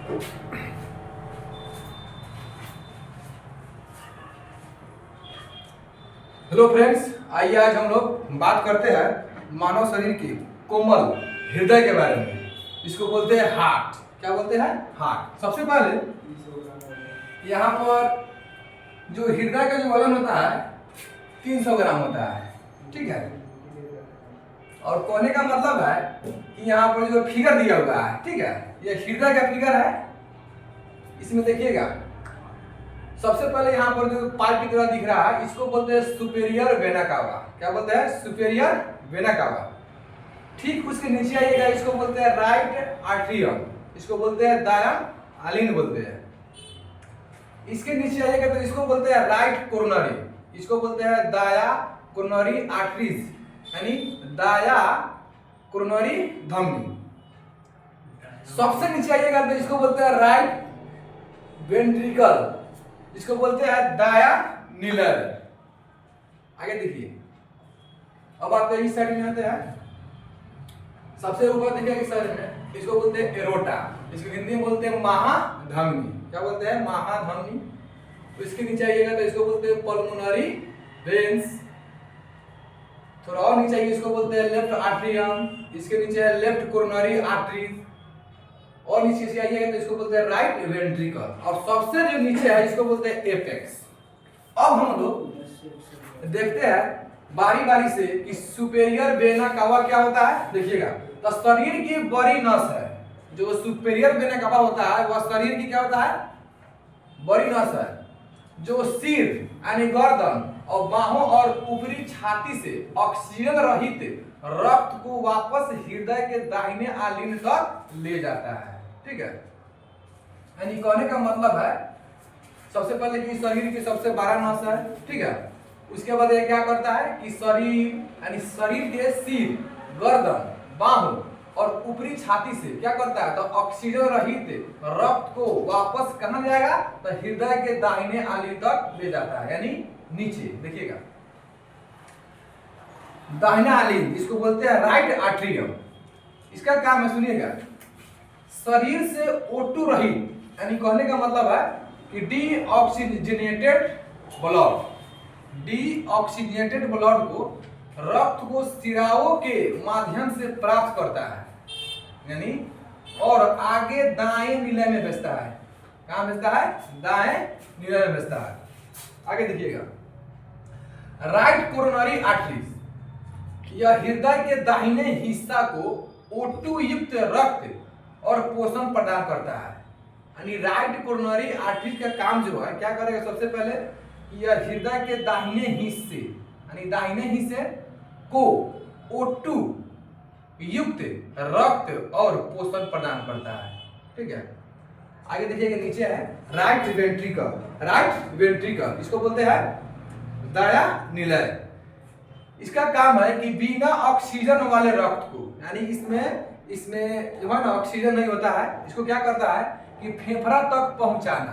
Hello friends, आइए आज हम लोग बात करते हैं मानव शरीर के कोमल हृदय के बारे में। इसको बोलते हैं हार्ट। क्या बोलते हैं? हार्ट। सबसे पहले यहाँ पर जो हृदय का जो वजन होता है 300 ग्राम होता है, ठीक है। और कहने का मतलब है कि यहाँ पर जो फिगर दिया हुआ है, ठीक है, ये हृदय का फिगर है। इसमें देखिएगा, सबसे पहले यहाँ पर जो पाइप की तरह दिख रहा है, इसको बोलते हैं सुपेरियर वेना कावा। क्या बोलते हैं? Superior vena cava. ठीक उसके नीचे आइएगा, इसको बोलते हैं राइट आर्ट्रियम। इसको बोलते हैं दाया आलिन बोलते हैं। इसके नीचे आइएगा तो इसको बोलते हैं राइट कोरोनरी। इसको बोलते हैं दाया कोरोनरी आर्टरीज, यानी दाया कोरोनरी धमनी। सबसे नीचे आइएगा तो इसको बोलते हैं राइट वेंट्रिकल। इसको बोलते हैं दाया नीलर। आगे देखिए, अब आते हैं इस साइड में। आते हैं सबसे ऊपर देखिए इस साइड में, इसको बोलते हैं एरोटा। इसको हिंदी में बोलते हैं महाधमनी। क्या बोलते हैं? महाधमनी। तो इसके नीचे आइएगा तो इसको बोलते हैं पल्मोनरी वेन्स। थोड़ा और नीचे आइए, इसको बोलते हैं लेफ्ट आर्ट्रियम। इसके नीचे है लेफ्ट कोरोनरी आर्टरी। और नीचे से आइएगा तो इसको बोलते हैं राइट वेंट्रिकल। और सबसे जो नीचे है इसको बोलते हैं एपेक्स। अब हम लोग देखते हैं बारी बारी से कि सुपेरियर वेना कावा क्या होता है। देखिएगा, तो शरीर की बड़ी नस है। जो सुपेरियर वेना कावा होता है वह शरीर की क्या होता है? बड़ी नस है, जो सिर यानी गर्दन और बाहों और ऊपरी छाती से ऑक्सीजन रहित रक्त को वापस हृदय के दाहिने आलिंग तक ले जाता है, ठीक है। यानी कहने का मतलब है सबसे पहले कि शरीर की सबसे बड़ा नस है, ठीक है। उसके बाद ये क्या करता है कि शरीर यानी शरीर के सिर, गर्दन, बाहों और ऊपरी छाती से क्या करता है? तो ऑक्सीजन रहित रक्त को वापस कहां जाएगा? तो हृदय के दाहिने आलिंग तक ले जाता है, यानी नीचे। देखिएगा, दाहिना आलिंग इसको बोलते हैं राइट आर्ट्रियम। इसका काम है, सुनिएगा, शरीर से O2 रहित, यानी कहने का मतलब है कि डीऑक्सीजनेटेड ब्लड को रक्त को सिराओं के माध्यम से प्राप्त करता है, यानी और आगे दाएं नीले में भेजता है। कहां भेजता है? दाएं नीले में भेजता है। आगे देखिएगा, राइट कोरोनरी आर्टरीज, यह हृदय के दाहिने हिस्सा को O2 युक्त रक्त और पोषण प्रदान करता है। यानी राइट कोरोनरी आर्टरी का काम जो है क्या करेगा? सबसे पहले यह हृदय के दाहिने हिस्से यानी दाहिने हिस्से को O2 युक्त रक्त और पोषण प्रदान करता है, ठीक है। आगे देखिएगा, नीचे है राइट वेंट्रिकल। राइट वेंट्रिकल इसको बोलते हैं दाया निलय। इसका काम है कि बिना ऑक्सीजन वाले रक्त को, यानी इसमें जो है ना ऑक्सीजन नहीं होता है, इसको क्या करता है कि फेफड़ा तक पहुंचाना।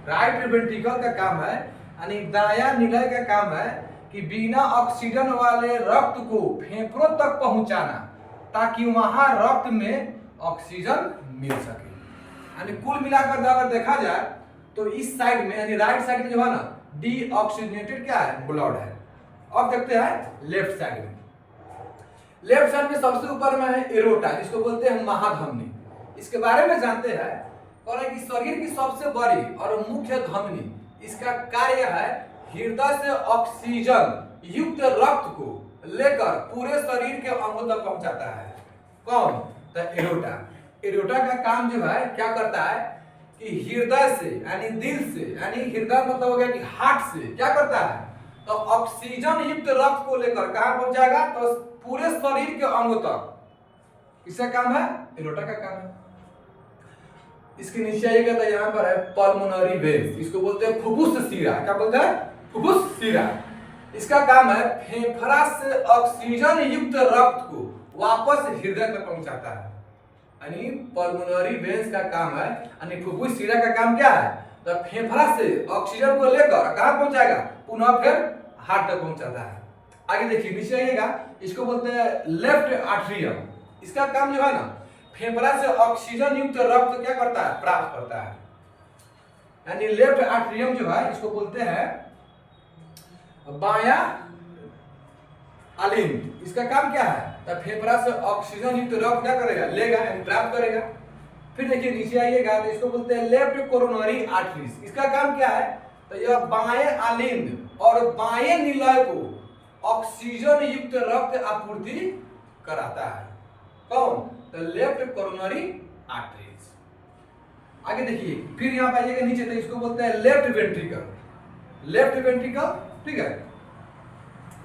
राइट वेंट्रिकल का काम है, यानी दाया निलय का काम है कि बिना ऑक्सीजन वाले रक्त को फेफड़ों तक पहुंचाना, ताकि वहां रक्त में ऑक्सीजन मिल सके। यानी कुल मिलाकर अगर देखा जाए तो इस साइड में यानी राइट साइड में जो है ना डीऑक्सीजनेटेड क्या है? ब्लड है। अब देखते हैं लेफ्ट साइड में। लेफ्ट साइड में सबसे ऊपर में है एरोटा, जिसको बोलते हैं महाधमनी। इसके बारे में जानते हैं और कि शरीर की सबसे बड़ी और मुख्य धमनी, इसका कार्य है हृदय से ऑक्सीजन युक्त रक्त को लेकर पूरे शरीर के अंगों तक पहुंचाता है। कौन? तो एरोटा। एरोटा का काम जो है क्या करता है कि हृदय से यानी दिल से, यानी हृदय मतलब हो गया कि हार्ट से क्या करता है? तो ऑक्सीजन युक्त रक्त को लेकर कहां पहुंचाएगा? तो पूरे शरीर के अंगों तक। इसका काम है, एरोटा का काम है। इसके नीचे आइएगा तो यहाँ पर है पल्मोनरी वेन्स। इसको बोलते हैं फुफ्फुस शिरा। क्या बोलते हैं? फुफ्फुस शिरा। इसका काम है फेफड़ा से ऑक्सीजन युक्त रक्त को वापस हृदय तक पहुंचाता है। यानी पल्मोनरी वेन्स का काम है, यानी फुफ्फुस शिरा का काम क्या है? तो फेफड़ा से ऑक्सीजन को लेकर कहां पहुंचाएगा? पुनः फिर हार्ट तक पहुंचाता है। आगे देखिए, नीचे आइएगा, इसको बोलते हैं लेफ्ट आर्ट्रियम। इसका काम जो है ना फेफड़ा से ऑक्सीजन युक्त रक्त क्या करता है, प्राप्त करता है। यानी लेफ्ट आर्टरियम जो है इसको बोलते हैं बायां अलिंद। इसका काम क्या है, तो फेफड़ा से ऑक्सीजन युक्त रक्त क्या करेगा, लेगा यानी प्राप्त करेगा। फिर देखिए नीचे आइएगा तो इसको बोलते हैं लेफ्ट कोरोनरी आर्टरीज। इसका काम क्या है, तो यह बाएं अलिंद और बाएं निलय को ऑक्सीजन युक्त रक्त आपूर्ति कराता है। कौन, तो लेफ्ट कोरोनरी आर्टरीज। आगे देखिए फिर यहाँ पे आइएगा नीचे तो इसको बोलते हैं लेफ्ट वेंट्रिकल। लेफ्ट वेंट्रिकल, ठीक है,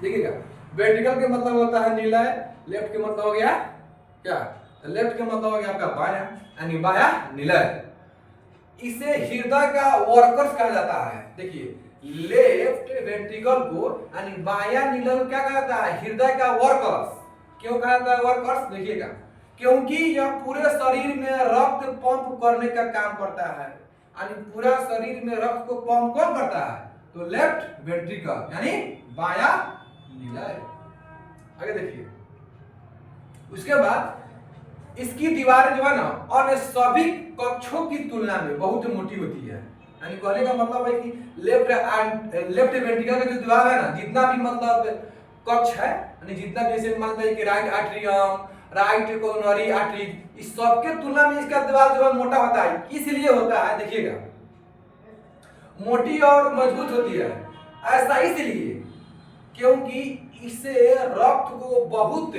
देखिएगा वेंट्रिकल के मतलब होता है निलय, लेफ्ट के मतलब हो गया क्या, लेफ्ट के मतलब हो गया आपका बायां यानी बायां निलय। इसे हृदय का वर्कर्स कहा जाता है। देखिए लेफ्ट वेंट्रिकल को यानी बायां निलय को क्या कहा जाता है, हृदय का वर्कर्स। क्यों कहा जाता है वर्कर्स, देखिएगा क्योंकि यह पूरे शरीर में रक्त पंप करने का काम करता है। यानी पूरा शरीर में रक्त को पंप कौन करता है, तो लेफ्ट वेंट्रिकल यानी बायां निलय। आगे देखिए उसके बाद इसकी दीवार जो है ना अन्य सभी कक्षों की तुलना में बहुत मोटी होती है। यानी कहने का मतलब है कि लेफ्ट वेंट्रिकल का जो दीवार है ना, जितना भी मतलब कक्ष है यानी जितना भी जैसे मानते हैं कि right atrium, right coronary artery, इस सब के तुलना में इसका दीवार जो है मोटा होता है। इसलिए होता है, देखिएगा मोटी और मजबूत होती है। ऐसा इसलिए क्योंकि इससे रक्त को बहुत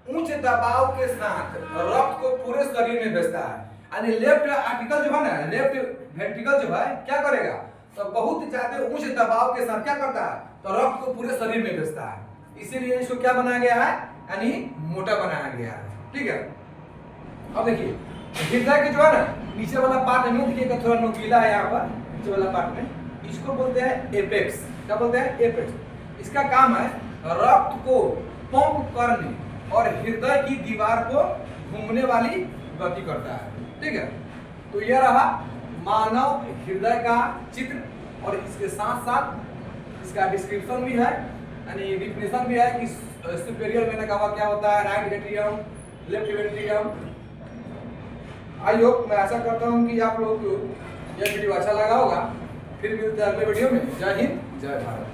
उच्च दबाव के साथ रक्त को पूरे शरीर में भेजता है। यानी लेफ्ट आर्टिकल जो है ना, लेफ्ट वेंट्रिकल जो है क्या करेगा, तो बहुत ज्यादा उच्च दबाव के साथ क्या करता है, तो रक्त को पूरे शरीर में भेजता है। इसीलिए इसको क्या बनाया गया है, यानी मोटा बनाया गया है। ठीक है, अब देखिए हृदय के जो है ना नीचे वाला पार्ट में देखिएगा थोड़ा नुकीला है यहाँ पर नीचे वाला पार्ट में, इसको बोलते हैं एपेक्स। क्या बोलते हैं, एपेक्स। इसका काम है रक्त को पंप करने और हृदय की दीवार को घूमने वाली गति करता है। ठीक है, तो यह रहा मानव हृदय का चित्र और इसके साथ साथ इसका डिस्क्रिप्शन भी है, यानी डिफिनेशन भी है कि सुपेरियर वेन का क्या होता है, right atrium, left ventricle. I hope, मैं आशा करता हूँ कि आप लोगों को यह वीडियो अच्छा लगा होगा। फिर मिलते हैं अगले वीडियो में। जय हिंद, जय भारत।